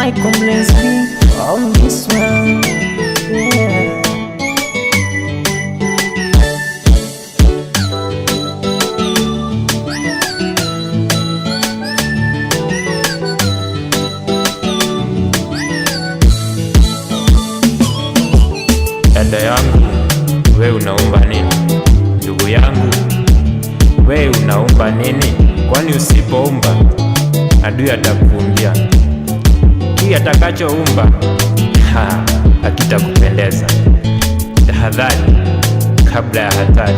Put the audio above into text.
Michael bless me on this one, yeah. Dada yangu, we unaomba nini? Ndugu yangu, we unaomba nini? Kwani usipoomba adui atakuumbia. Hii atakachoumba hakitakupendeza. Tahadhari kabla ya hatari.